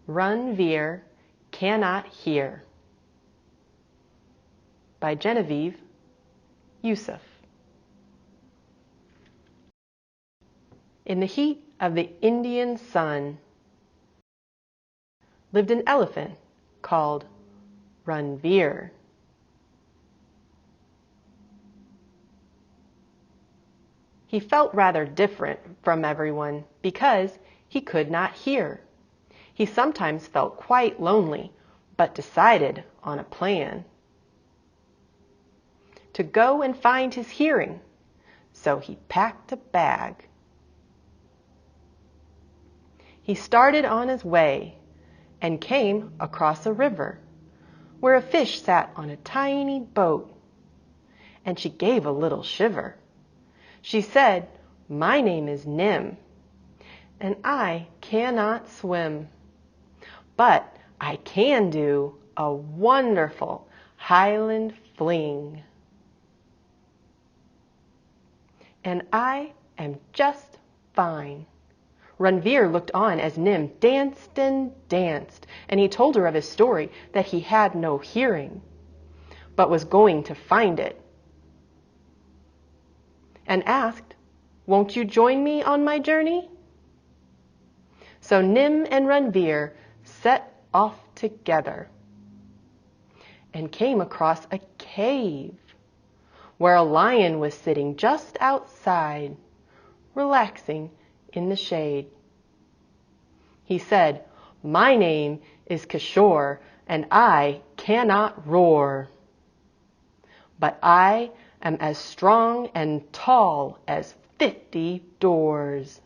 Ranvir Cannot Hear by Genevieve Yusuf. In the heat of the Indian sun lived an elephant called Ranvir. He felt rather different from everyone because he could not hear. He sometimes felt quite lonely, but decided on a plan to go and find his hearing. So he packed a bag. He started on his way and came across a river where a fish sat on a tiny boat, and she gave a little shiver. She said, "My name is Nim, and I cannot swim, but I can do a wonderful Highland fling. And I am just fine." Ranvir looked on as Nim danced and danced, and he told her of his story that he had no hearing, but was going to find it, and asked, "Won't you join me on my journey?" So Nim and Ranvir set off together and came across a cave where a lion was sitting just outside, relaxing in the shade. He said, "My name is Kishore, and I cannot roar, but I am as strong and tall as 50 doors.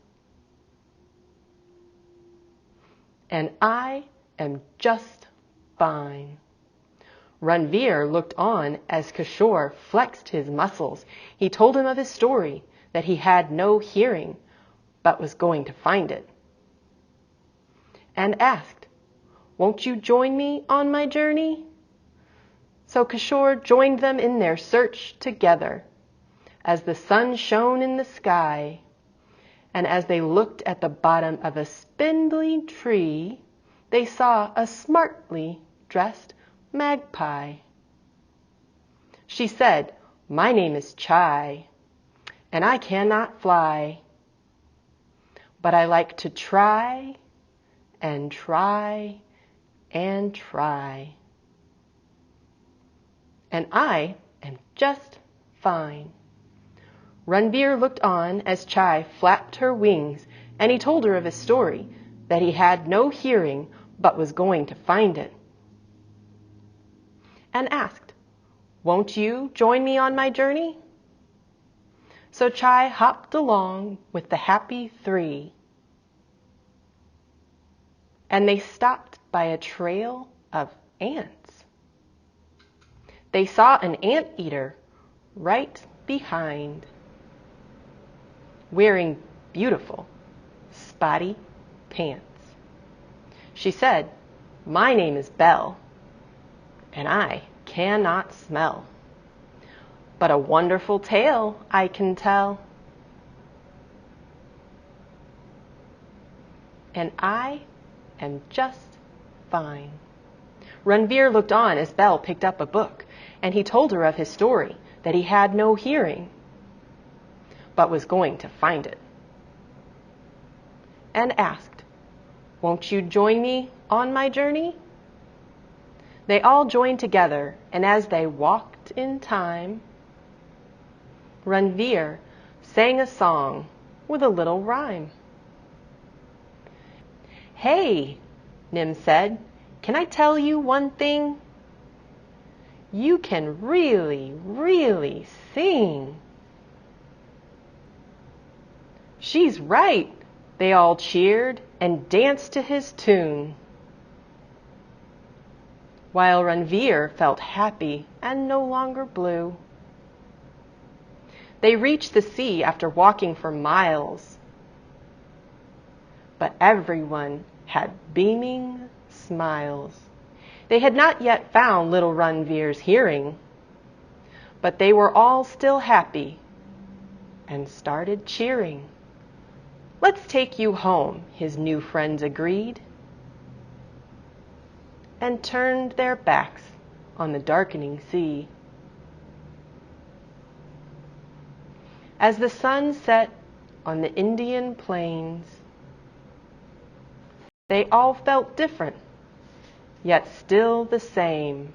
And I am just fine." Ranvir looked on as Kishore flexed his muscles. He told him of his story, that he had no hearing, but was going to find it, and asked, "Won't you join me on my journey?" So Kishore joined them in their search together, as the sun shone in the sky, and as they looked at the bottom of a spindly tree, they saw a smartly dressed magpie. She said, "My name is Chai, and I cannot fly, but I like to try and try and try. And I am just fine." Ranvir looked on as Chai flapped her wings, and he told her of his story, that he had no hearing but was going to find it, and asked, "Won't you join me on my journey?" So Chai hopped along with the happy three, and they stopped by a trail of ants. They saw an anteater right behind, wearing beautiful spotty pants. She said, "My name is Belle, and I cannot smell, but a wonderful tale I can tell. And I am just fine." Ranvir looked on as Belle picked up a book, and he told her of his story, that he had no hearing, but was going to find it, and asked, "Won't you join me on my journey?" They all joined together, and as they walked in time, Ranvir sang a song with a little rhyme. "Hey," Nim said, "can I tell you one thing? You can really, really sing." "She's right," they all cheered and danced to his tune, while Ranvir felt happy and no longer blue. They reached the sea after walking for miles, but everyone had beaming smiles. They had not yet found little Ranvir's hearing, but they were all still happy and started cheering. "Let's take you home," his new friends agreed. and turned their backs on the darkening sea. As the sun set on the Indian plains, they all felt different, yet still the same.